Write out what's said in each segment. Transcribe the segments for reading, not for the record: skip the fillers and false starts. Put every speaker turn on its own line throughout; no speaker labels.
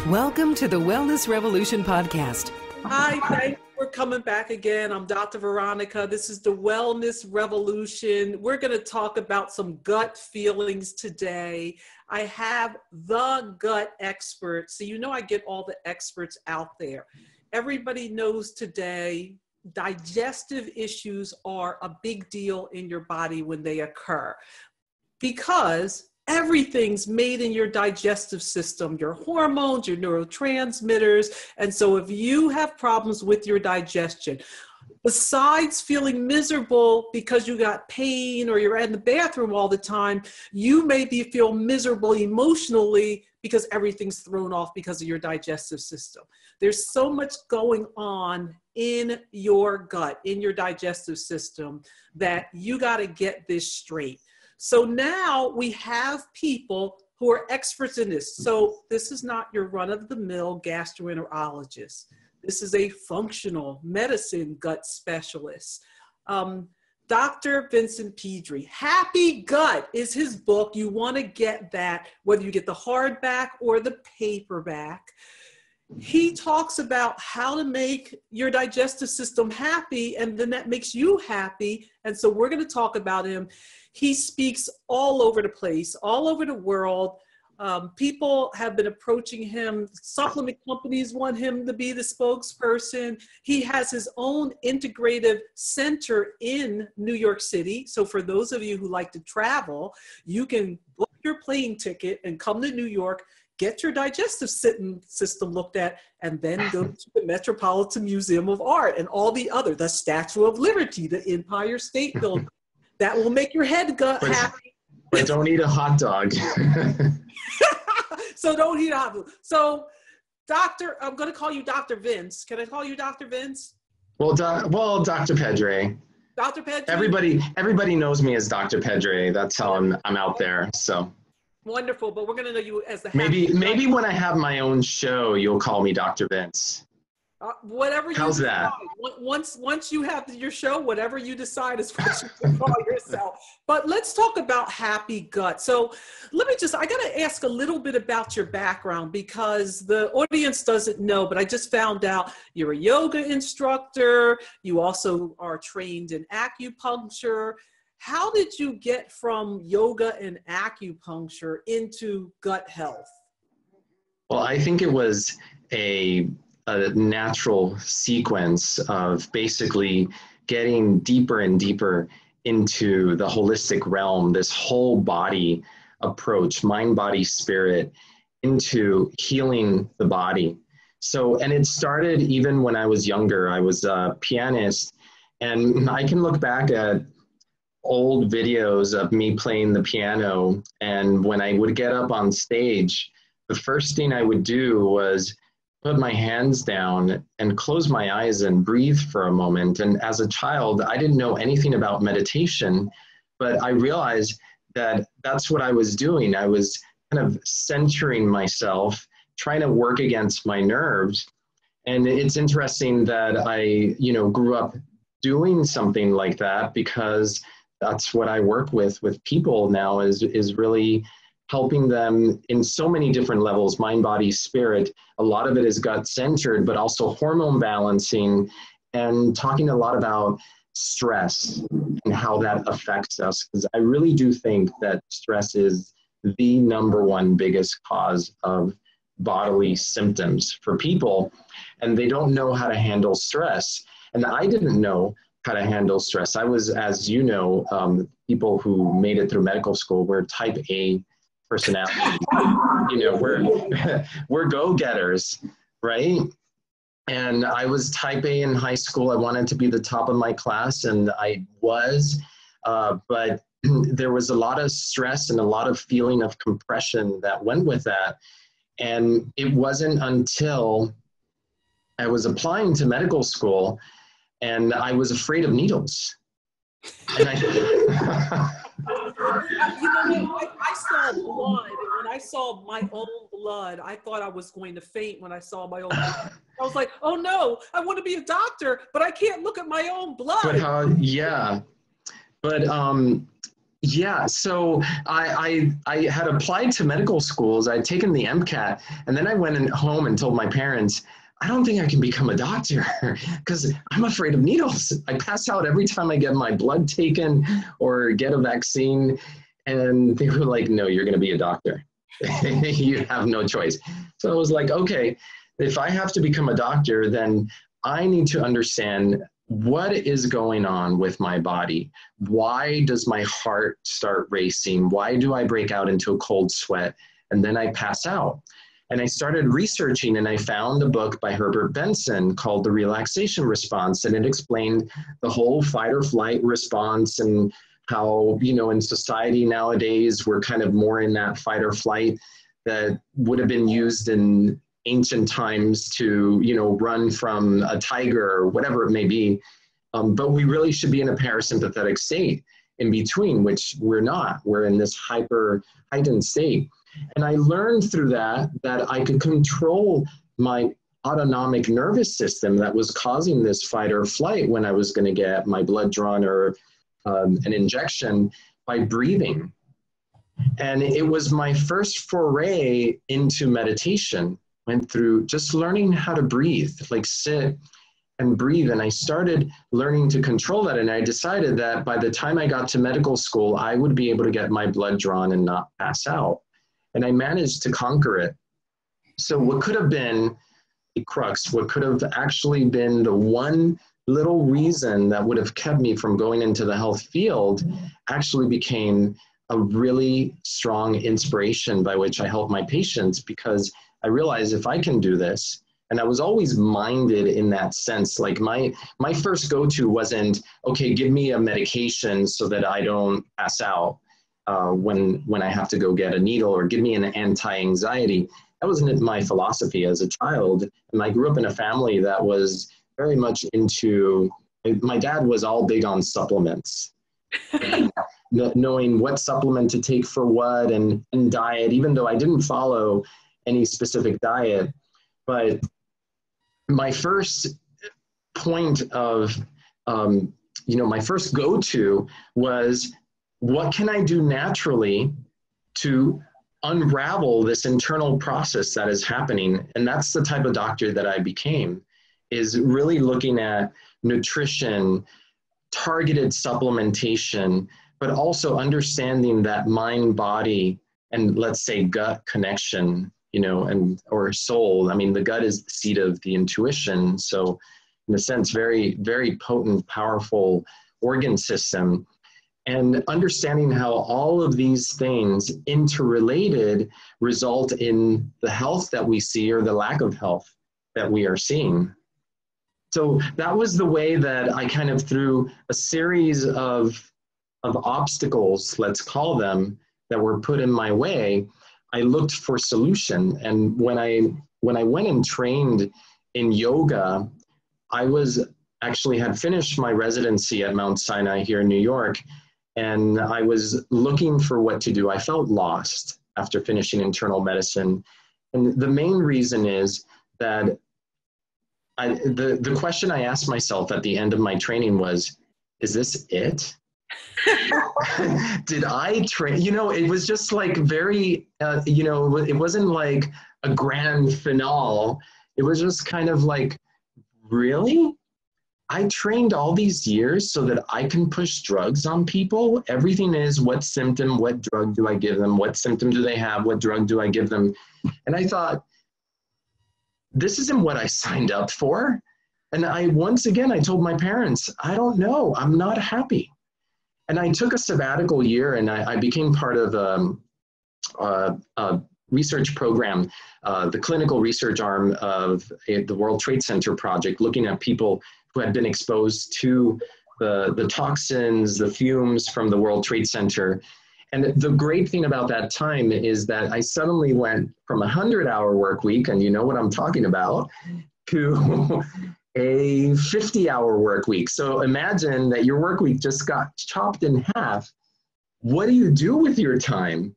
Welcome to the Wellness Revolution podcast.
Hi, thanks for coming back again. I'm Dr. Veronica. This is the Wellness Revolution. We're going to talk about some gut feelings today. I have the gut expert. So you know I get all the experts out there. Everybody knows today digestive issues are a big deal in your body when they occur because everything's made in your digestive system, your hormones, your neurotransmitters. And so if you have problems with your digestion, besides feeling miserable because you got pain or you're in the bathroom all the time, you maybe feel miserable emotionally because everything's thrown off because of your digestive system. There's so much going on in your gut, in your digestive system, that you got to get this straight. So now we have people who are experts in this. So this is not your run-of-the-mill gastroenterologist. This is a functional medicine gut specialist. Dr. Vincent Pedre. Happy Gut is his book. You want to get that, whether you get the hardback or the paperback. He talks about how to make your digestive system happy, and then that makes you happy. And so we're going to talk about him. He speaks all over the place, all over the world. People have been approaching him. Supplement companies want him to be the spokesperson. He has his own integrative center in New York City. So for those of you who like to travel, you can book your plane ticket and come to New York, get your digestive system looked at, and then go to the Metropolitan Museum of Art and all the other, the Statue of Liberty, the Empire State Building. That will make your head gut happy.
But don't eat a hot dog.
So don't eat a hot dog. So, Doctor, I'm going to call you Dr. Vince. Can I call you Dr. Vince?
Well, Dr. Pedre.
Dr. Pedre?
Everybody knows me as Dr. Pedre. That's how I'm out there. So
wonderful. But we're going to know you as the
maybe when I have my own show, you'll call me Dr. Vince.
Whatever you
How's
decide.
that?
Once you have your show, whatever you decide is what you can call yourself. But let's talk about happy gut. So I got to ask a little bit about your background because the audience doesn't know, but I just found out you're a yoga instructor. You also are trained in acupuncture. How did you get from yoga and acupuncture into gut health?
Well, I think it was a natural sequence of basically getting deeper and deeper into the holistic realm, this whole body approach, mind, body, spirit, into healing the body. So, and it started even when I was younger. I was a pianist, and I can look back at old videos of me playing the piano, and when I would get up on stage, the first thing I would do was put my hands down and close my eyes and breathe for a moment. And as a child, I didn't know anything about meditation, but I realized that that's what I was doing. I was kind of centering myself, trying to work against my nerves. And it's interesting that I, grew up doing something like that because that's what I work with people now is really helping them in so many different levels, mind, body, spirit. A lot of it is gut centered, but also hormone balancing and talking a lot about stress and how that affects us. Because I really do think that stress is the number one biggest cause of bodily symptoms for people. And they don't know how to handle stress. And I didn't know how to handle stress. I was, as you know, people who made it through medical school were type A personality. We're go-getters, right? And I was type A in high school. I wanted to be the top of my class, and I was, but there was a lot of stress and a lot of feeling of compression that went with that. And it wasn't until I was applying to medical school and I was afraid of needles. And I
saw blood, and when I saw my own blood, I thought I was going to faint when I saw my own blood. I was like, oh no, I want to be a doctor, but I can't look at my own blood.
But Yeah, so I had applied to medical schools. I'd taken the MCAT, and then I went home and told my parents, I don't think I can become a doctor because I'm afraid of needles. I pass out every time I get my blood taken or get a vaccine. And they were like, no, you're going to be a doctor. You have no choice. So I was like, okay, if I have to become a doctor, then I need to understand what is going on with my body. Why does my heart start racing? Why do I break out into a cold sweat and then I pass out? And I started researching, and I found a book by Herbert Benson called The Relaxation Response, and it explained the whole fight or flight response and how, in society nowadays, we're kind of more in that fight or flight that would have been used in ancient times to, run from a tiger or whatever it may be. But we really should be in a parasympathetic state in between, which we're not. We're in this heightened state. And I learned through that I could control my autonomic nervous system that was causing this fight or flight when I was going to get my blood drawn or an injection by breathing. And it was my first foray into meditation. Went through just learning how to breathe, like sit and breathe. And I started learning to control that. And I decided that by the time I got to medical school, I would be able to get my blood drawn and not pass out. And I managed to conquer it. So what could have been a crux, what could have actually been the one little reason that would have kept me from going into the health field actually became a really strong inspiration by which I help my patients, because I realized if I can do this, and I was always minded in that sense, like my first go-to wasn't, okay, give me a medication so that I don't pass out when I have to go get a needle, or give me an anti-anxiety. That wasn't my philosophy as a child. And I grew up in a family that was very much into, my dad was all big on supplements. Knowing what supplement to take for what and diet, even though I didn't follow any specific diet. But my first point of, my first go-to was, what can I do naturally to unravel this internal process that is happening? And that's the type of doctor that I became, is really looking at nutrition, targeted supplementation, but also understanding that mind, body, and let's say gut connection, or soul. I mean, the gut is the seat of the intuition. So in a sense, very, very potent, powerful organ system. And understanding how all of these things interrelated result in the health that we see, or the lack of health that we are seeing. So that was the way that I kind of, through a series of obstacles, let's call them, that were put in my way, I looked for solution. And when I went and trained in yoga, I had finished my residency at Mount Sinai here in New York, and I was looking for what to do. I felt lost after finishing internal medicine. And the main reason is that the question I asked myself at the end of my training was, is this it? Did I train? It was just like very, it wasn't like a grand finale. It was just kind of like, really? I trained all these years so that I can push drugs on people. Everything is what symptom, what drug do I give them? What symptom do they have? What drug do I give them? And I thought, this isn't what I signed up for. And I told my parents, I don't know, I'm not happy. And I took a sabbatical year, and I became part of a research program, the clinical research arm of the World Trade Center project, looking at people who had been exposed to the toxins, the fumes from the World Trade Center. And the great thing about that time is that I suddenly went from a 100-hour work week, and you know what I'm talking about, to a 50-hour work week. So imagine that your work week just got chopped in half. What do you do with your time?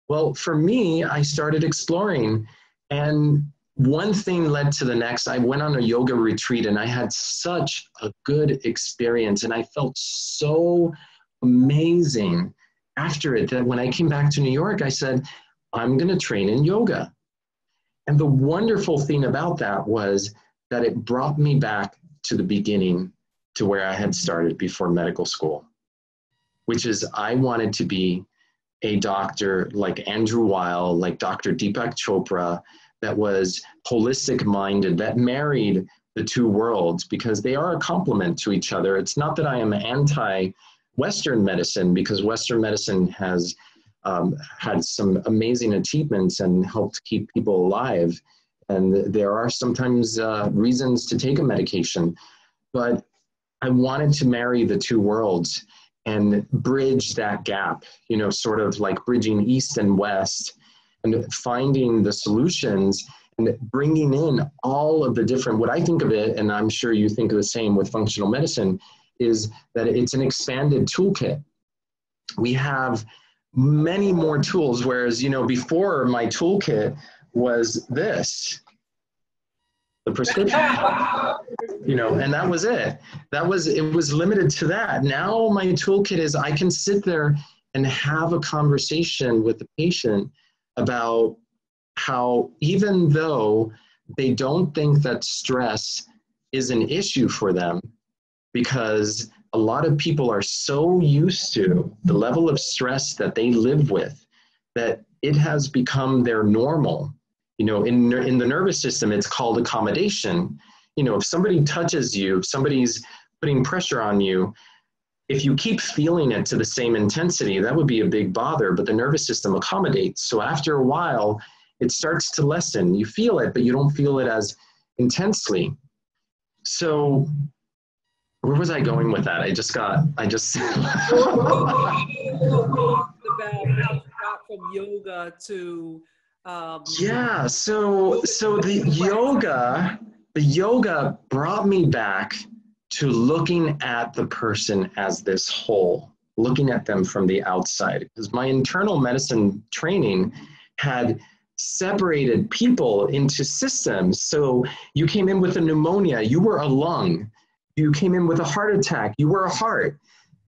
Well, for me, I started exploring, and one thing led to the next. I went on a yoga retreat, and I had such a good experience, and I felt so amazing after it that when I came back to New York, I said, I'm going to train in yoga. And the wonderful thing about that was that it brought me back to the beginning, to where I had started before medical school, which is I wanted to be a doctor like Andrew Weil, like Dr. Deepak Chopra, that was holistic minded, that married the two worlds, because they are a complement to each other. It's not that I am anti-Western medicine, because Western medicine has had some amazing achievements and helped keep people alive. And there are sometimes reasons to take a medication, but I wanted to marry the two worlds and bridge that gap, you know, sort of like bridging East and West, and finding the solutions and bringing in all of the different, what I think of it, and I'm sure you think of the same with functional medicine, is that it's an expanded toolkit. We have many more tools, whereas, you know, before my toolkit was this, the prescription, you know, and that was it. It was limited to that. Now my toolkit is I can sit there and have a conversation with the patient about how, even though they don't think that stress is an issue for them, because a lot of people are so used to the level of stress that they live with, that it has become their normal. You know, in the nervous system, it's called accommodation. You know, if somebody touches you, if somebody's putting pressure on you, if you keep feeling it to the same intensity, that would be a big bother, but the nervous system accommodates. So after a while, it starts to lessen. You feel it, but you don't feel it as intensely. So where was I going with that? I just
about how you got from yoga to
yeah, so the yoga brought me back to looking at the person as this whole, looking at them from the outside. Because my internal medicine training had separated people into systems. So you came in with a pneumonia, you were a lung. You came in with a heart attack, you were a heart.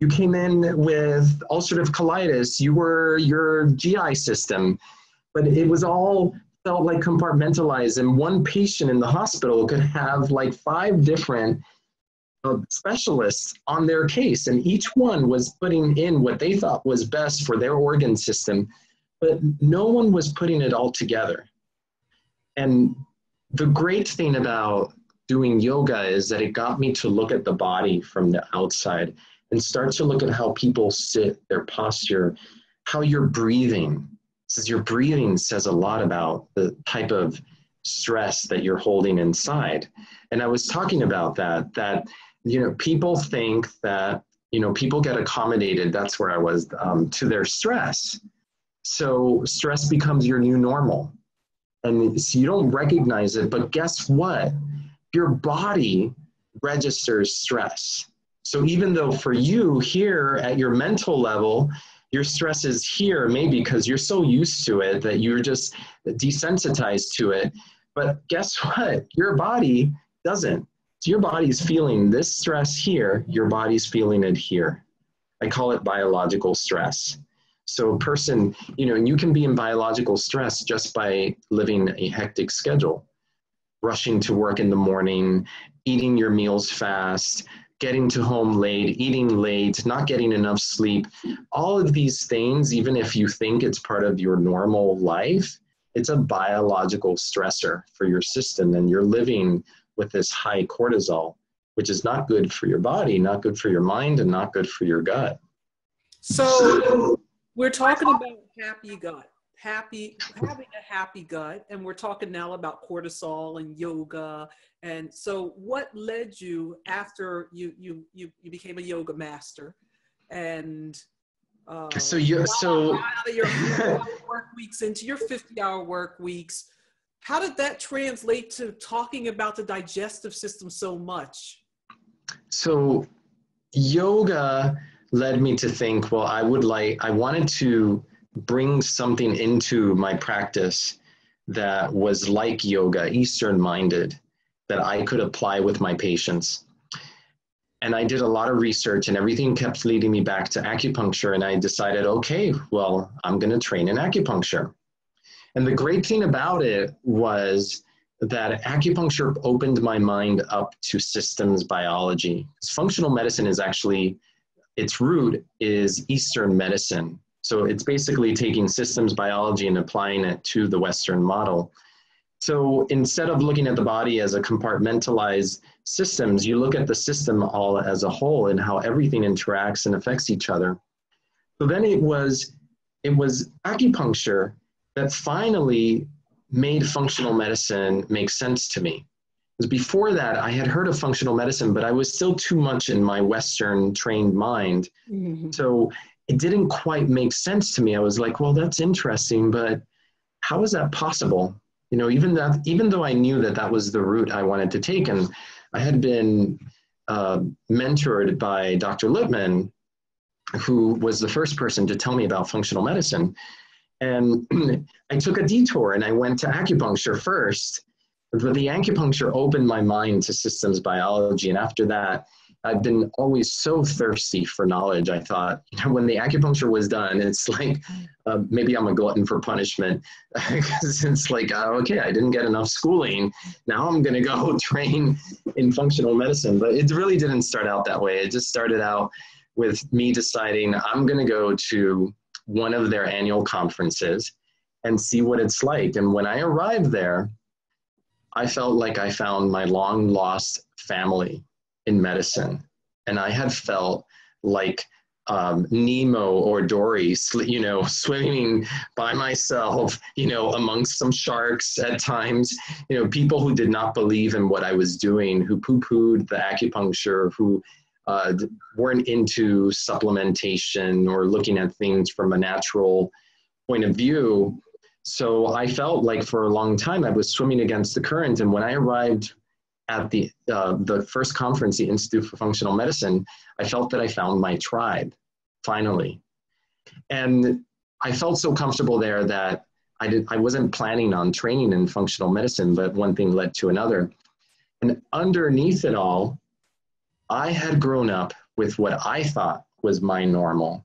You came in with ulcerative colitis, you were your GI system. But it was all felt like compartmentalized, and one patient in the hospital could have like 5 different specialists on their case, and each one was putting in what they thought was best for their organ system, but no one was putting it all together. And the great thing about doing yoga is that it got me to look at the body from the outside and start to look at how people sit, their posture, how you're breathing. Because your breathing says a lot about the type of stress that you're holding inside. And I was talking about that, you know, people think that, you know, people get accommodated, that's where I was, to their stress. So stress becomes your new normal. And so you don't recognize it, but guess what? Your body registers stress. So even though for you here at your mental level, your stress is here, maybe because you're so used to it that you're just desensitized to it. But guess what? Your body doesn't. So your body's feeling this stress here, your body's feeling it here. I call it biological stress. So a person, you know, and you can be in biological stress just by living a hectic schedule, rushing to work in the morning, eating your meals fast, getting to home late, eating late, not getting enough sleep. All of these things, even if you think it's part of your normal life, it's a biological stressor for your system, and you're living with this high cortisol, which is not good for your body, not good for your mind, and not good for your gut.
So we're talking about happy gut, having a happy gut, and we're talking now about cortisol and yoga. And so what led you after you became a yoga master, and
so you
out of your 50-hour work weeks into your 50-hour work weeks, how did that translate to talking about the digestive system so much?
So yoga led me to think, well, I wanted to bring something into my practice that was like yoga, Eastern minded, that I could apply with my patients. And I did a lot of research, and everything kept leading me back to acupuncture. And I decided, okay, well, I'm going to train in acupuncture. And the great thing about it was that acupuncture opened my mind up to systems biology. Functional medicine is actually, its root is Eastern medicine. So it's basically taking systems biology and applying it to the Western model. So instead of looking at the body as a compartmentalized systems, you look at the system all as a whole and how everything interacts and affects each other. So then it was acupuncture that finally made functional medicine make sense to me. Because before that, I had heard of functional medicine, but I was still too much in my Western trained mind. Mm-hmm. So it didn't quite make sense to me. I was like, well, that's interesting, but how is that possible? You know, even though I knew that that was the route I wanted to take, and I had been mentored by Dr. Lippmann, who was the first person to tell me about functional medicine. And I took a detour and I went to acupuncture first, but the acupuncture opened my mind to systems biology. And after that, I've been always so thirsty for knowledge. I thought, you know, when the acupuncture was done, it's like, maybe I'm a glutton for punishment. Because it's like, okay, I didn't get enough schooling. Now I'm going to go train in functional medicine. But it really didn't start out that way. It just started out with me deciding I'm going to go to one of their annual conferences and see what it's like. And when I arrived there, I felt like I found my long lost family in medicine. And I had felt like Nemo or Dory, you know, swimming by myself, you know, amongst some sharks at times, you know, people who did not believe in what I was doing, who poo-pooed the acupuncture, who weren't into supplementation or looking at things from a natural point of view. So I felt like for a long time I was swimming against the current. And when I arrived at the first conference, the Institute for Functional Medicine, I felt that I found my tribe, finally. And I felt so comfortable there that I wasn't planning on training in functional medicine, but one thing led to another. And underneath it all, I had grown up with what I thought was my normal.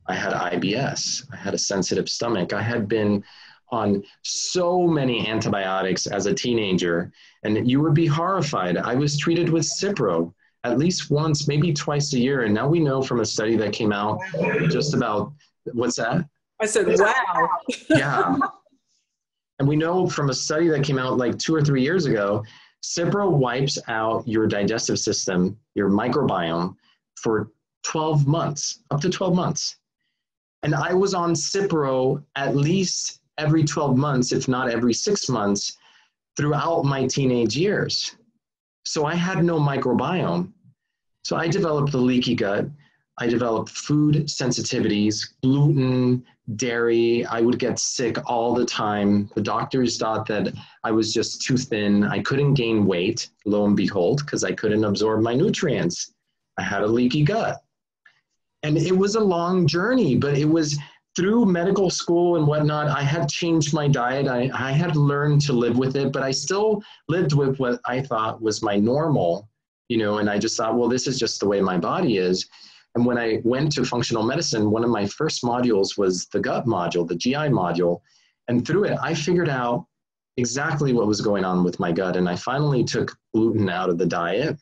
I had IBS. I had a sensitive stomach. I had been on so many antibiotics as a teenager, and you would be horrified. I was treated with Cipro at least once, maybe twice a year. And now we know from a study that came out just about, what's that?
I said, wow.
Yeah. And we know from a study that came out like 2 or 3 years ago, Cipro wipes out your digestive system, your microbiome, for 12 months, up to 12 months. And I was on Cipro at least every 12 months, if not every 6 months, throughout my teenage years. So I had no microbiome. So I developed a leaky gut. I developed food sensitivities, gluten, dairy. I would get sick all the time. The doctors thought that I was just too thin. I couldn't gain weight, lo and behold, because I couldn't absorb my nutrients. I had a leaky gut. And it was a long journey, but it was through medical school and whatnot. I had changed my diet. I had learned to live with it, but I still lived with what I thought was my normal, you know, and I just thought, well, this is just the way my body is. And when I went to functional medicine, one of my first modules was the gut module, the GI module. And through it, I figured out exactly what was going on with my gut. And I finally took gluten out of the diet.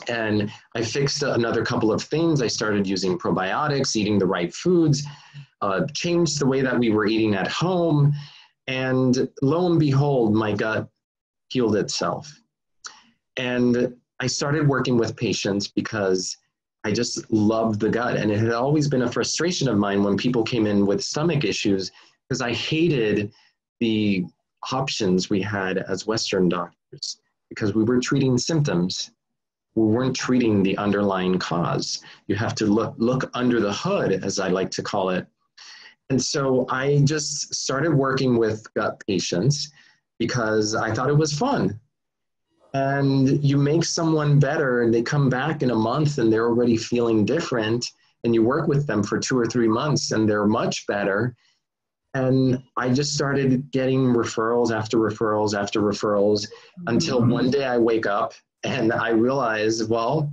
And I fixed another couple of things. I started using probiotics, eating the right foods, changed the way that we were eating at home. And lo and behold, my gut healed itself. And I started working with patients because I just loved the gut. And it had always been a frustration of mine when people came in with stomach issues, because I hated the options we had as Western doctors, because we were treating symptoms. We weren't treating the underlying cause. You have to look under the hood, as I like to call it. And so I just started working with gut patients because I thought it was fun. And you make someone better and they come back in a month and they're already feeling different, and you work with them for 2 or 3 months and they're much better. And I just started getting referrals after referrals after referrals until one day I wake up and I realize, well,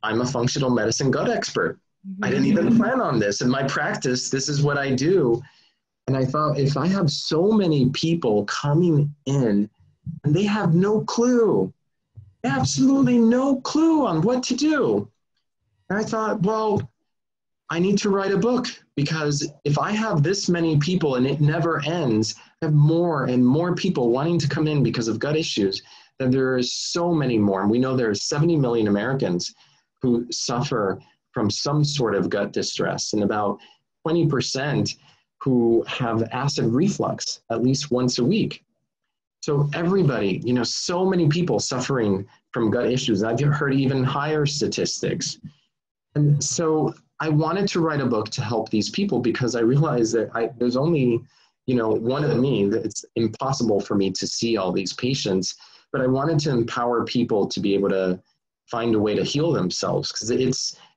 I'm a functional medicine gut expert. I didn't even plan on this. In my practice, this is what I do. And I thought, if I have so many people coming in and they have no clue, absolutely no clue on what to do. And I thought, well, I need to write a book, because if I have this many people and it never ends, I have more and more people wanting to come in because of gut issues, then there are so many more. And we know there are 70 million Americans who suffer from some sort of gut distress, and about 20% who have acid reflux at least once a week. So everybody, so many people suffering from gut issues. I've heard even higher statistics. And so I wanted to write a book to help these people, because I realized that there's only, one of me, that it's impossible for me to see all these patients, but I wanted to empower people to be able to find a way to heal themselves, because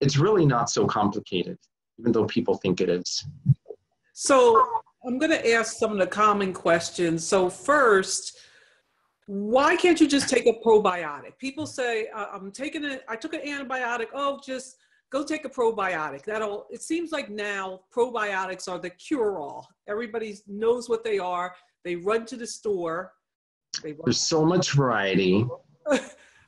it's really not so complicated, even though people think it is.
So I'm going to ask some of the common questions. So first, why can't you just take a probiotic? People say, I took an antibiotic. Oh, just go take a probiotic. It seems like now probiotics are the cure-all. Everybody knows what they are. They run to the store.
There's so much variety.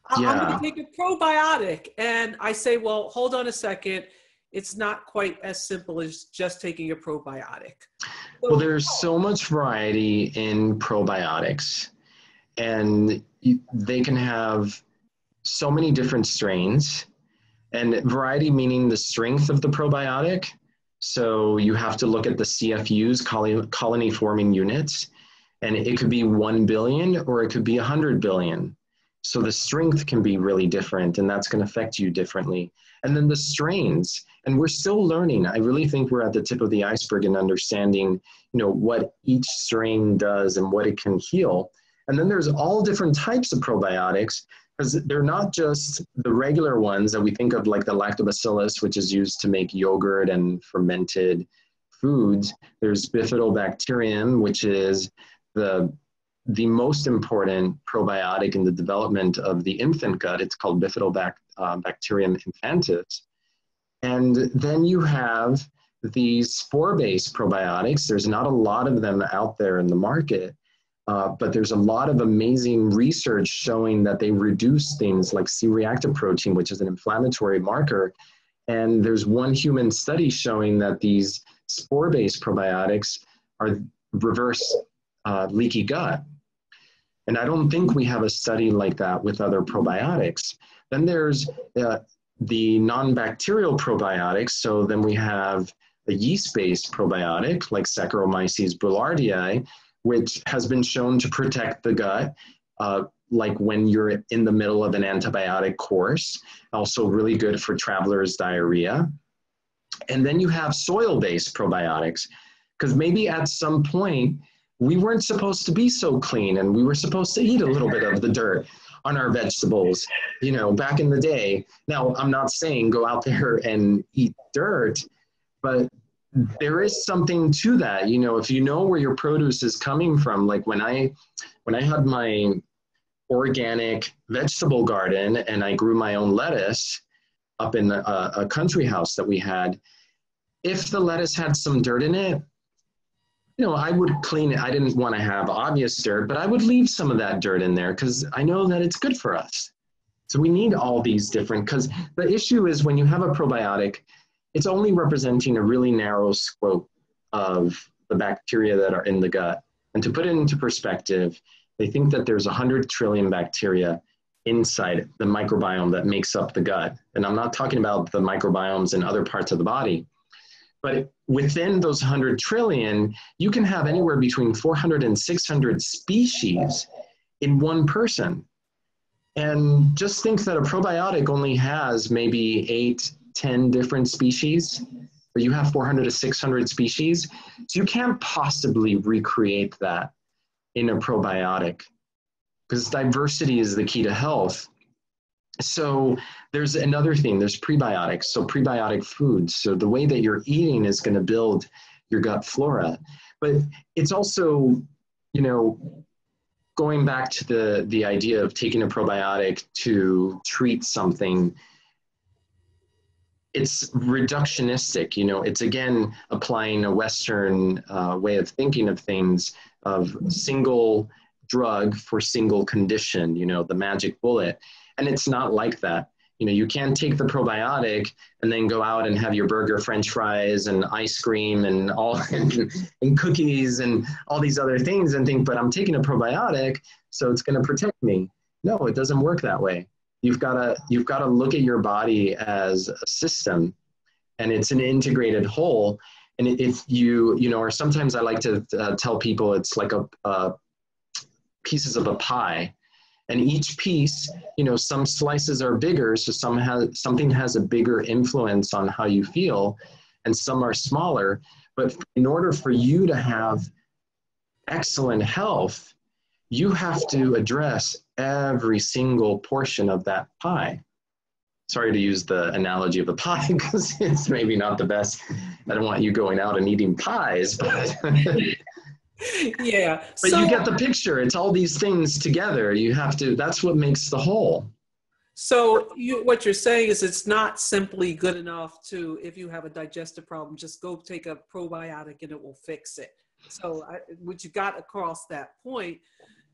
I'm going to take a probiotic. And I say, well, hold on a second. It's not quite as simple as just taking a probiotic.
Well, there's so much variety in probiotics, and they can have so many different strains, and variety meaning the strength of the probiotic. So you have to look at the CFUs, colony forming units, and it could be 1 billion or it could be 100 billion. So the strength can be really different, and that's going to affect you differently. And then the strains, and we're still learning. I really think we're at the tip of the iceberg in understanding, what each strain does and what it can heal. And then there's all different types of probiotics, because they're not just the regular ones that we think of, like the lactobacillus, which is used to make yogurt and fermented foods. There's bifidobacterium, which is the most important probiotic in the development of the infant gut. It's called Bifidobacterium infantis. And then you have these spore-based probiotics. There's not a lot of them out there in the market, but there's a lot of amazing research showing that they reduce things like C-reactive protein, which is an inflammatory marker. And there's one human study showing that these spore-based probiotics are reverse leaky gut. And I don't think we have a study like that with other probiotics. Then there's the non-bacterial probiotics. So then we have a yeast-based probiotic like Saccharomyces boulardii, which has been shown to protect the gut, like when you're in the middle of an antibiotic course. Also really good for traveler's diarrhea. And then you have soil-based probiotics, because maybe at some point, we weren't supposed to be so clean, and we were supposed to eat a little bit of the dirt on our vegetables, back in the day. Now, I'm not saying go out there and eat dirt, but there is something to that. If you know where your produce is coming from, like when I had my organic vegetable garden and I grew my own lettuce up in a country house that we had, if the lettuce had some dirt in it, I would clean it. I didn't want to have obvious dirt, but I would leave some of that dirt in there because I know that it's good for us. So we need all these different, because the issue is when you have a probiotic, it's only representing a really narrow scope of the bacteria that are in the gut. And to put it into perspective, they think that there's 100 trillion bacteria inside the microbiome that makes up the gut. And I'm not talking about the microbiomes in other parts of the body. But within those 100 trillion, you can have anywhere between 400 and 600 species in one person. And just think that a probiotic only has maybe 8, 10 different species, but you have 400 to 600 species. So you can't possibly recreate that in a probiotic, because diversity is the key to health. So there's another thing, there's prebiotics, so prebiotic foods. So the way that you're eating is going to build your gut flora. But it's also, going back to the idea of taking a probiotic to treat something, it's reductionistic, it's again applying a Western way of thinking of things, of single drug for single condition, the magic bullet. And it's not like that. You can't take the probiotic and then go out and have your burger, French fries, and ice cream and all and cookies and all these other things and think, but I'm taking a probiotic, so it's going to protect me. No, it doesn't work that way. You've got to look at your body as a system, and it's an integrated whole. And if or sometimes I like to tell people it's like a pieces of a pie. And each piece, some slices are bigger, so something has a bigger influence on how you feel, and some are smaller. But in order for you to have excellent health, you have to address every single portion of that pie. Sorry to use the analogy of a pie because it's maybe not the best. I don't want you going out and eating pies, but
yeah.
But you get the picture. It's all these things together. You have to, that's what makes the whole.
So what you're saying is it's not simply good enough to, if you have a digestive problem, just go take a probiotic and it will fix it. So what you got across that point.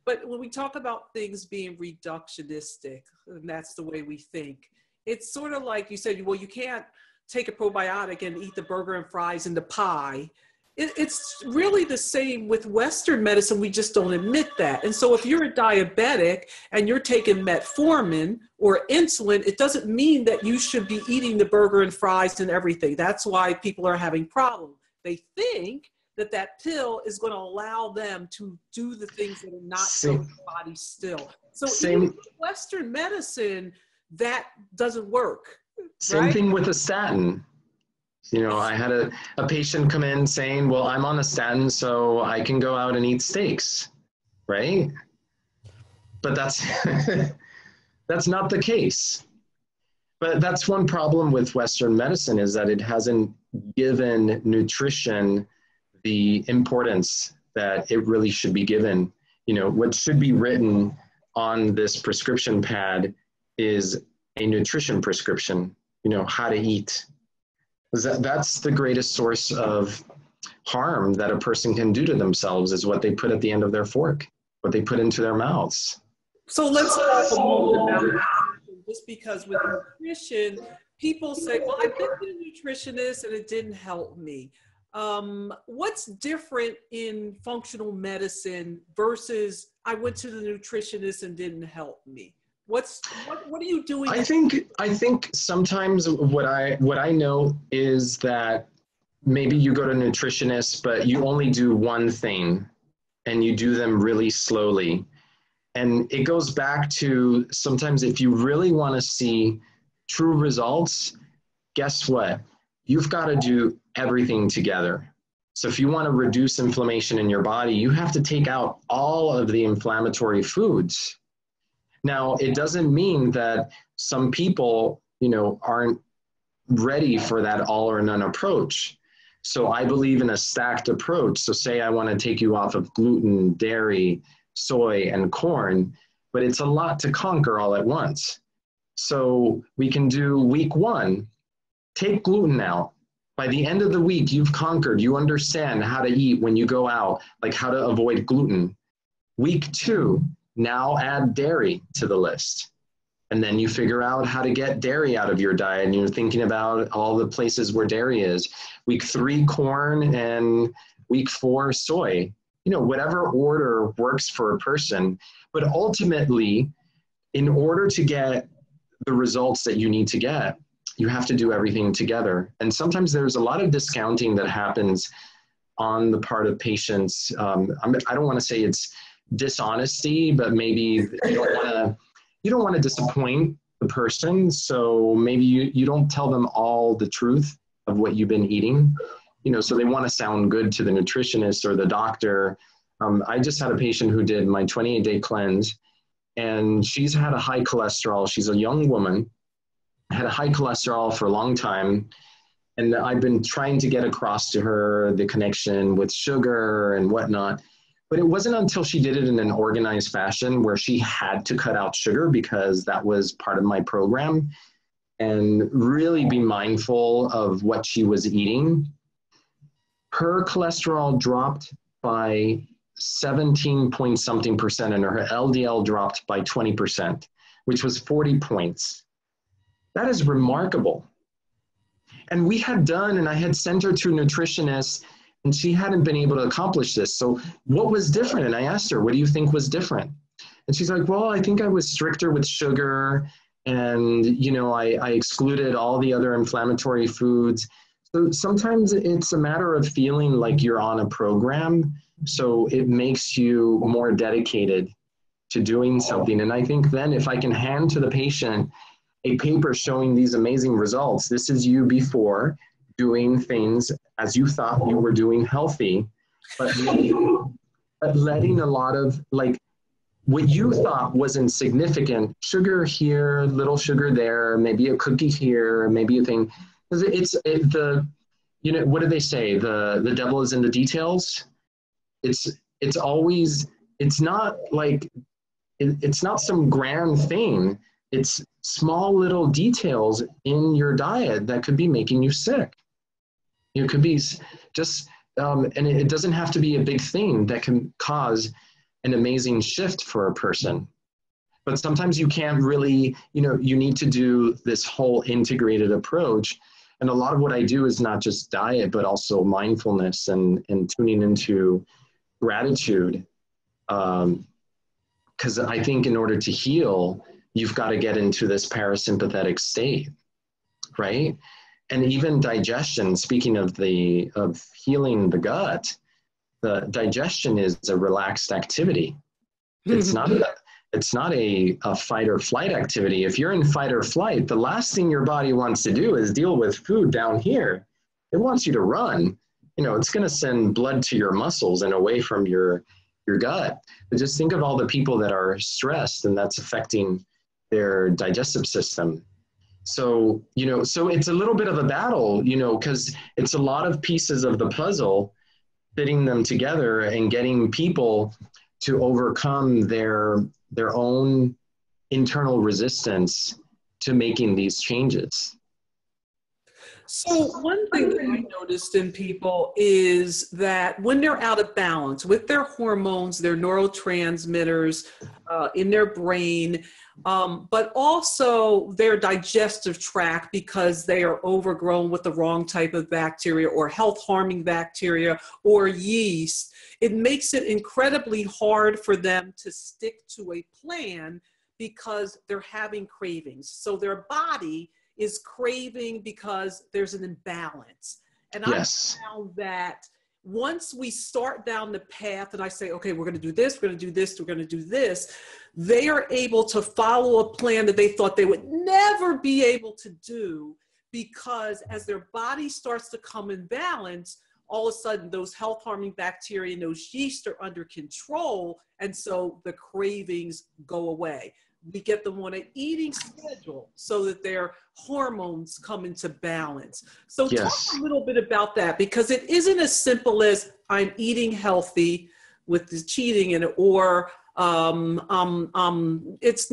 But when we talk about things being reductionistic, and that's the way we think, it's sort of like you said, well, you can't take a probiotic and eat the burger and fries and the pie. It's really the same with Western medicine. We just don't admit that. And so if you're a diabetic and you're taking metformin or insulin, it doesn't mean that you should be eating the burger and fries and everything. That's why people are having problems. They think that pill is going to allow them to do the things that are not keeping the body still. So even with Western medicine, that doesn't work.
Same thing with a statin. I had a patient come in saying, well, I'm on a statin, so I can go out and eat steaks, right? But that's, that's not the case. But that's one problem with Western medicine, is that it hasn't given nutrition the importance that it really should be given. What should be written on this prescription pad is a nutrition prescription, how to eat. That's the greatest source of harm that a person can do to themselves, is what they put at the end of their fork, what they put into their mouths.
So let's talk a moment about nutrition, just because with nutrition, people say, well, I've been to a nutritionist and it didn't help me. What's different in functional medicine versus I went to the nutritionist and didn't help me? What are you doing?
I think sometimes what I know is that maybe you go to a nutritionist, but you only do one thing and you do them really slowly. And it goes back to, sometimes if you really want to see true results, guess what? You've got to do everything together. So if you want to reduce inflammation in your body, you have to take out all of the inflammatory foods. Now, it doesn't mean that some people, aren't ready for that all or none approach. So I believe in a stacked approach. So say I want to take you off of gluten, dairy, soy, and corn, but it's a lot to conquer all at once. So we can do week 1, take gluten out. By the end of the week, you've conquered, you understand how to eat when you go out, like how to avoid gluten. Week 2, now add dairy to the list. And then you figure out how to get dairy out of your diet, and you're thinking about all the places where dairy is. Week 3, corn, and week 4, soy. Whatever order works for a person. But ultimately, in order to get the results that you need to get, you have to do everything together. And sometimes there's a lot of discounting that happens on the part of patients. I don't want to say it's dishonesty, but maybe you don't want to disappoint the person. So maybe you don't tell them all the truth of what you've been eating, so they want to sound good to the nutritionist or the doctor. I just had a patient who did my 28-day cleanse, and she's had a high cholesterol. She's a young woman, had a high cholesterol for a long time. And I've been trying to get across to her the connection with sugar and whatnot. But it wasn't until she did it in an organized fashion where she had to cut out sugar, because that was part of my program. and really be mindful of what she was eating, her cholesterol dropped by 17 point something percent, and her LDL dropped by 20%, which was 40 points. That is remarkable. And we had done, and I had sent her to a nutritionist, and she hadn't been able to accomplish this. So what was different? And I asked her, what do you think was different? And she's like, well, I think I was stricter with sugar, and, you know, I excluded all the other inflammatory foods. So sometimes it's a matter of feeling like you're on a program, so it makes you more dedicated to doing something. And I think then if I can hand to the patient a paper showing these amazing results, this is you before doing things as you thought you were doing healthy, but letting a lot of, like, what you thought was insignificant, sugar here, little sugar there, maybe a cookie here, maybe a thing. You know, what do they say? The devil is in the details. It's always, it's not like, it's not some grand thing. It's small little details in your diet that could be making you sick. It could be just, and it doesn't have to be a big thing that can cause an amazing shift for a person. But sometimes you can't really, you know, you need to do this whole integrated approach. And a lot of what I do is not just diet, but also mindfulness and tuning into gratitude. Because I think in order to heal, you've got to get into this parasympathetic state, right? And even digestion, speaking of healing the gut, the digestion is a relaxed activity. It's not a fight or flight activity. If you're in fight or flight, the last thing your body wants to do is deal with food down here. It wants you to run. You know, it's going to send blood to your muscles and away from your gut. But just think of all the people that are stressed, and that's affecting their digestive system. So, you know, so it's a little bit of a battle, you know, because it's a lot of pieces of the puzzle, fitting them together and getting people to overcome their own internal resistance to making these changes.
So one thing that I noticed in people is that when they're out of balance with their hormones, their neurotransmitters in their brain, but also their digestive tract, because they are overgrown with the wrong type of bacteria or health-harming bacteria or yeast, it makes it incredibly hard for them to stick to a plan because they're having cravings. So their body is craving because there's an imbalance. And
Yes.
I found that once we start down the path and I say, okay, we're going to do this, we're going to do this, we're going to do this, they are able to follow a plan that they thought they would never be able to do, because as their body starts to come in balance, all of a sudden those health-harming bacteria and those yeast are under control, and so the cravings go away. We get them on an eating schedule so that their hormones come into balance. So
Yes.
talk a little bit about that, because it isn't as simple as I'm eating healthy with the cheating in it, or it's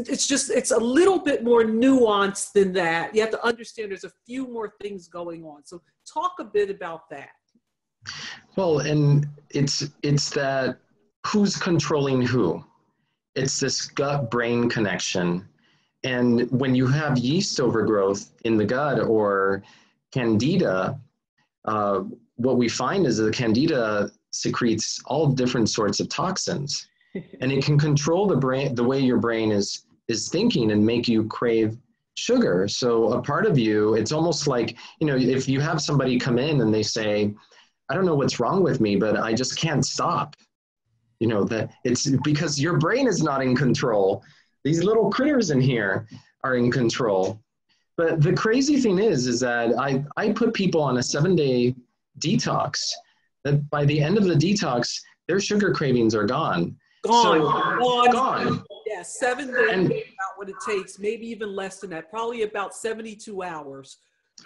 a little bit more nuanced than that. You have to understand there's a few more things going on. So talk a bit about that.
Well, and it's that who's controlling who? It's this gut-brain connection. And when you have yeast overgrowth in the gut or candida, what we find is that the candida secretes all different sorts of toxins. And it can control the brain, the way your brain is thinking, and make you crave sugar. So a part of you, it's almost like, you know, if you have somebody come in and they say, I don't know what's wrong with me, but I just can't stop. You know, that it's because your brain is not in control. These little critters in here are in control. But the crazy thing is that I put people on a 7-day detox, that by the end of the detox, their sugar cravings are gone. Gone.
Yeah, 7 days is about what it takes, maybe even less than that, probably about 72 hours.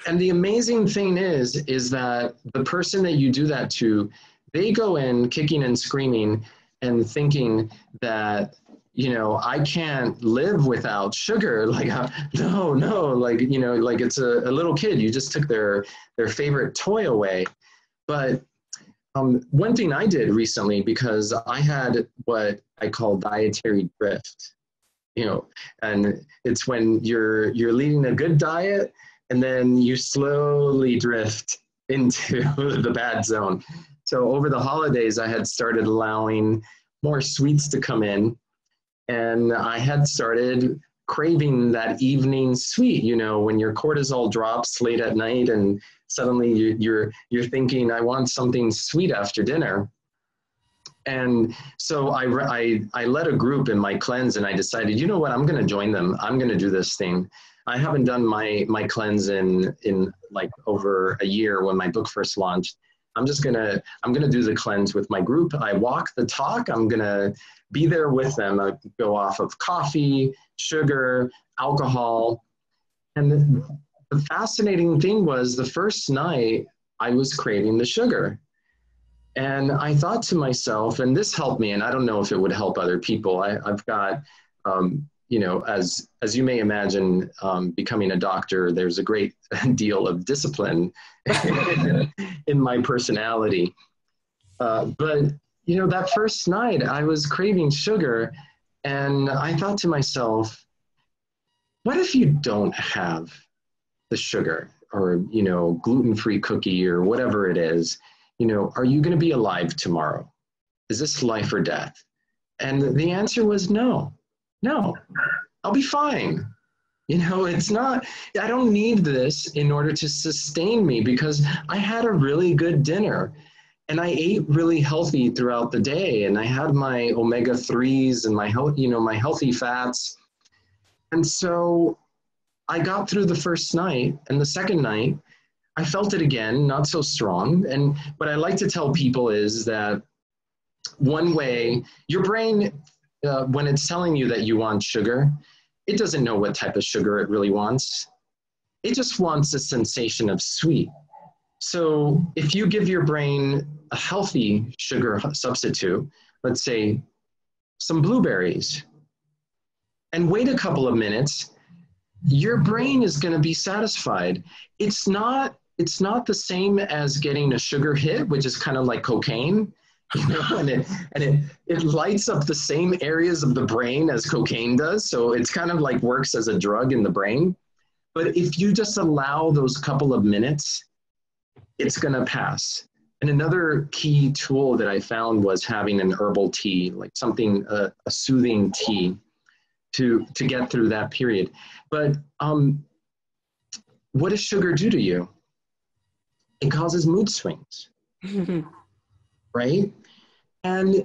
And the amazing thing is that the person that you do that to, they go in kicking and screaming and thinking that I can't live without sugar. Like, no, like, like it's a little kid, you just took their favorite toy away. But one thing I did recently, because I had what I call dietary drift, and it's when you're leading a good diet and then you slowly drift into the bad zone. So over the holidays, I had started allowing more sweets to come in, and I had started craving that evening sweet, when your cortisol drops late at night and suddenly you're thinking, I want something sweet after dinner. And so I led a group in my cleanse, and I decided, you know what, I'm going to join them. I'm going to do this thing. I haven't done my cleanse in like over a year when my book first launched. I'm going to do the cleanse with my group. I walk the talk. I'm going to be there with them. I go off of coffee, sugar, alcohol. And the fascinating thing was, the first night I was craving the sugar. And I thought to myself, and this helped me, and I don't know if it would help other people. I've got, as you may imagine, becoming a doctor, there's a great deal of discipline in my personality. But, that first night I was craving sugar, and I thought to myself, what if you don't have the sugar, or, gluten-free cookie or whatever it is? Are you going to be alive tomorrow? Is this life or death? And the answer was no, I'll be fine. It's not, I don't need this in order to sustain me, because I had a really good dinner and I ate really healthy throughout the day. And I had my omega-3s and my healthy fats. And so I got through the first night, and the second night, I felt it again, not so strong. And what I like to tell people is that one way, your brain, when it's telling you that you want sugar, it doesn't know what type of sugar it really wants. It just wants a sensation of sweet. So if you give your brain a healthy sugar substitute, let's say some blueberries, and wait a couple of minutes, your brain is going to be satisfied. It's not the same as getting a sugar hit, which is kind of like cocaine, and it lights up the same areas of the brain as cocaine does. So it's kind of like works as a drug in the brain. But if you just allow those couple of minutes, it's going to pass. And another key tool that I found was having an herbal tea, like something, a soothing tea to get through that period. But what does sugar do to you? It causes mood swings, right? And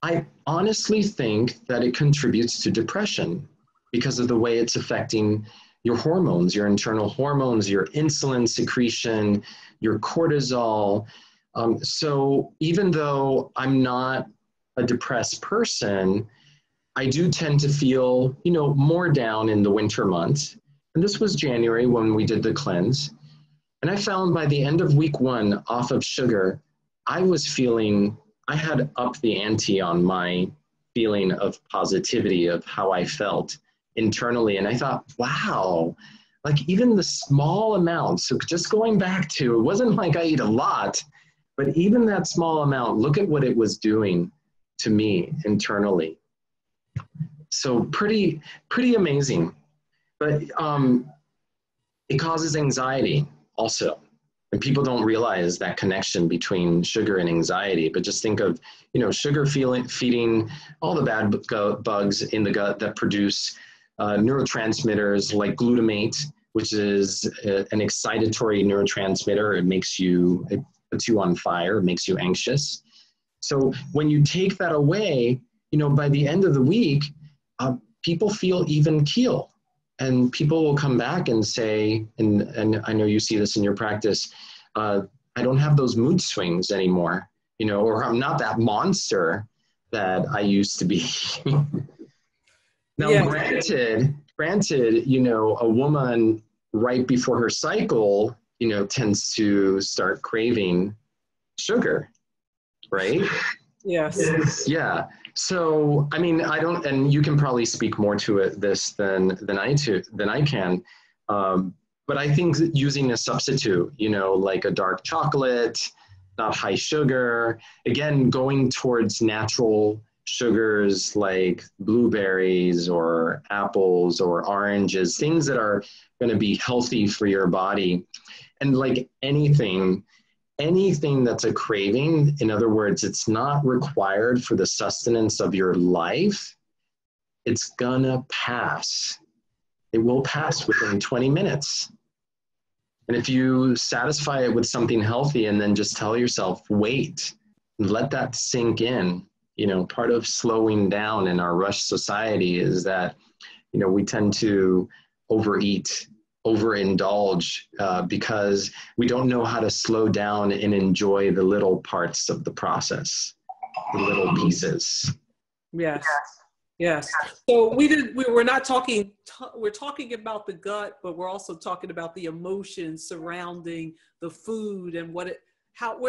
I honestly think that it contributes to depression because of the way it's affecting your hormones, your internal hormones, your insulin secretion, your cortisol. So even though I'm not a depressed person, I do tend to feel, more down in the winter months. And this was January when we did the cleanse. And I found by the end of week 1 off of sugar, I had upped the ante on my feeling of positivity of how I felt internally. And I thought, wow, like even the small amounts, so just going back to, it wasn't like I ate a lot, but even that small amount, look at what it was doing to me internally. So pretty amazing. But it causes anxiety also. And people don't realize that connection between sugar and anxiety, but just think of, sugar feeding all the bad bugs in the gut that produce neurotransmitters like glutamate, which is an excitatory neurotransmitter. It puts you on fire, it makes you anxious. So when you take that away, by the end of the week, people feel even keel. And people will come back and say, and I know you see this in your practice, I don't have those mood swings anymore, or I'm not that monster that I used to be. Now, yeah. Granted, a woman right before her cycle, tends to start craving sugar, right?
Yes.
Yeah. So, I mean, I don't, and you can probably speak more to this than I can. But I think that using a substitute, you know, like a dark chocolate, not high sugar, again, going towards natural sugars like blueberries or apples or oranges, things that are going to be healthy for your body. And like anything that's a craving, in other words, it's not required for the sustenance of your life, it's gonna pass. It will pass within 20 minutes. And if you satisfy it with something healthy and then just tell yourself, wait, and let that sink in. You know, part of slowing down in our rush society is that, you know, we tend to overeat, overindulge because we don't know how to slow down and enjoy the little parts of the process, the little pieces.
Yes. Yes. So we're not talking, we're talking about the gut, but we're also talking about the emotions surrounding the food and where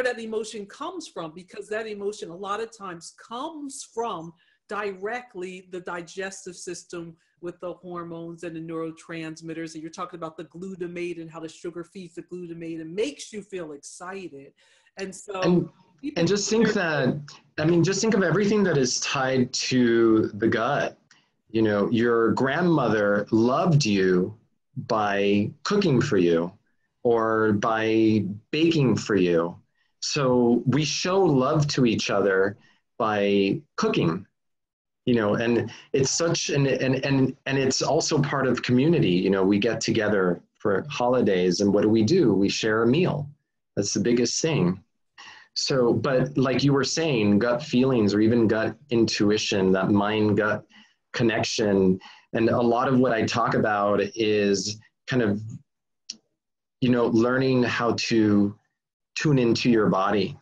that emotion comes from, because that emotion a lot of times comes from directly the digestive system with the hormones and the neurotransmitters. And you're talking about the glutamate and how the sugar feeds the glutamate and makes you feel excited. And so
and just think that, I mean, just think of everything that is tied to the gut. You know, your grandmother loved you by cooking for you or by baking for you. So we show love to each other by cooking, you know, and it's such and it's also part of community. You know, we get together for holidays and what do? We share a meal. That's the biggest thing. So, but like you were saying, gut feelings or even gut intuition, that mind-gut connection, and a lot of what I talk about is kind of, you know, learning how to tune into your body,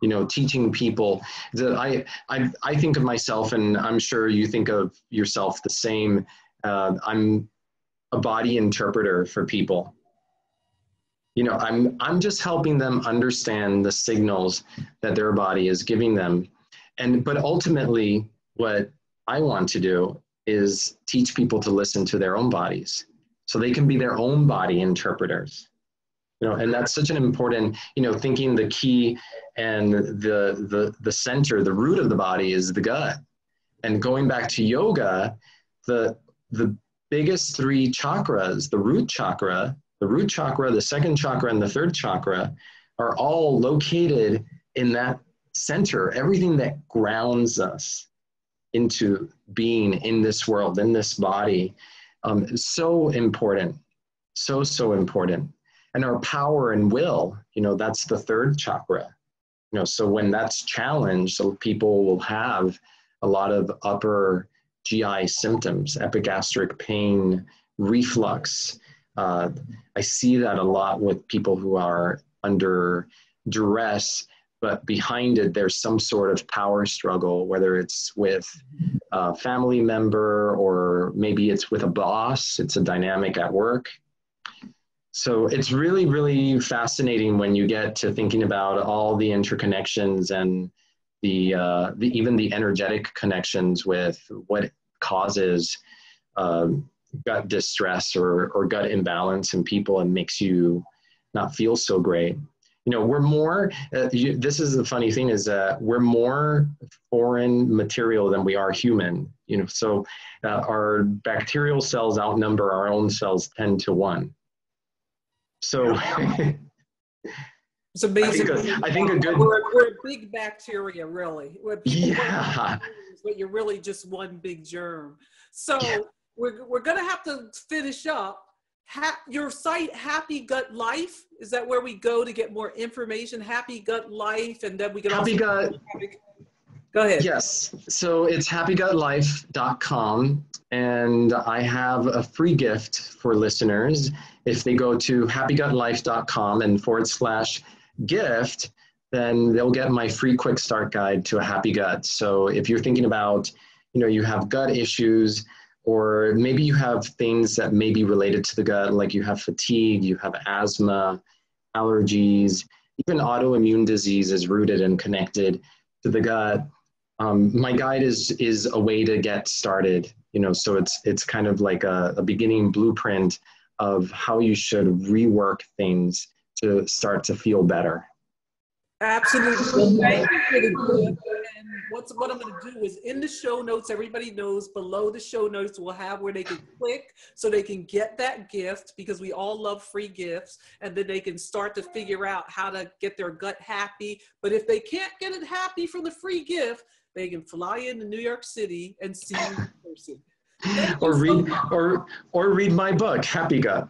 you know, teaching people that I think of myself, and I'm sure you think of yourself the same. I'm a body interpreter for people. You know, I'm just helping them understand the signals that their body is giving them. But ultimately, what I want to do is teach people to listen to their own bodies so they can be their own body interpreters. You know, and that's such an important, you know, thinking the key and the center, the root of the body is the gut. And going back to yoga, the biggest three chakras, the root chakra, the second chakra, and the third chakra are all located in that center, everything that grounds us into being in this world, in this body, is so important, so important. And our power and will, you know, that's the third chakra. You know, so when that's challenged, so people will have a lot of upper GI symptoms, epigastric pain, reflux. I see that a lot with people who are under duress, but behind it, there's some sort of power struggle, whether it's with a family member or maybe it's with a boss, it's a dynamic at work. So it's really, really fascinating when you get to thinking about all the interconnections and even the energetic connections with what causes gut distress or gut imbalance in people and makes you not feel so great. You know, we're more, this is the funny thing is that we're more foreign material than we are human. You know, so our bacterial cells outnumber our own cells 10 to 1. So
it's amazing.
I think a good...
We're a big bacteria, really.
Yeah.
But you're really just one big germ. So yeah. We're going to have to finish up. Your site, Happy Gut Life, is that where we go to get more information? Happy Gut Life, and then we can Go ahead.
Yes, so it's happygutlife.com, and I have a free gift for listeners. If they go to happygutlife.com and /gift, then they'll get my free quick start guide to a happy gut. So if you're thinking about, you know, you have gut issues, or maybe you have things that may be related to the gut, like you have fatigue, you have asthma, allergies, even autoimmune disease is rooted and connected to the gut. My guide is a way to get started, so it's kind of like a beginning blueprint of how you should rework things to start to feel better.
Absolutely. Thank you for the gift. And what I'm going to do is in the show notes, everybody knows below the show notes, we'll have where they can click so they can get that gift, because we all love free gifts. And then they can start to figure out how to get their gut happy. But if they can't get it happy from the free gift, they can fly into New York City and see you in person.
Or read my book, Happy Gut.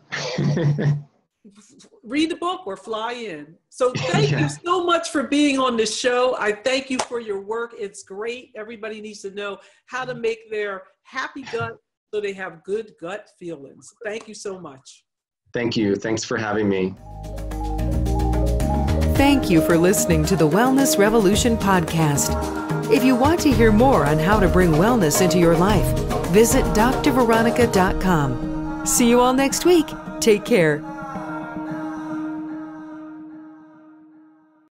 Read the book or fly in. So thank you so much for being on the show. I thank you for your work. It's great. Everybody needs to know how to make their happy gut so they have good gut feelings. Thank you so much.
Thank you. Thanks for having me.
Thank you for listening to the Wellness Revolution podcast. If you want to hear more on how to bring wellness into your life, visit drveronica.com. See you all next week. Take care.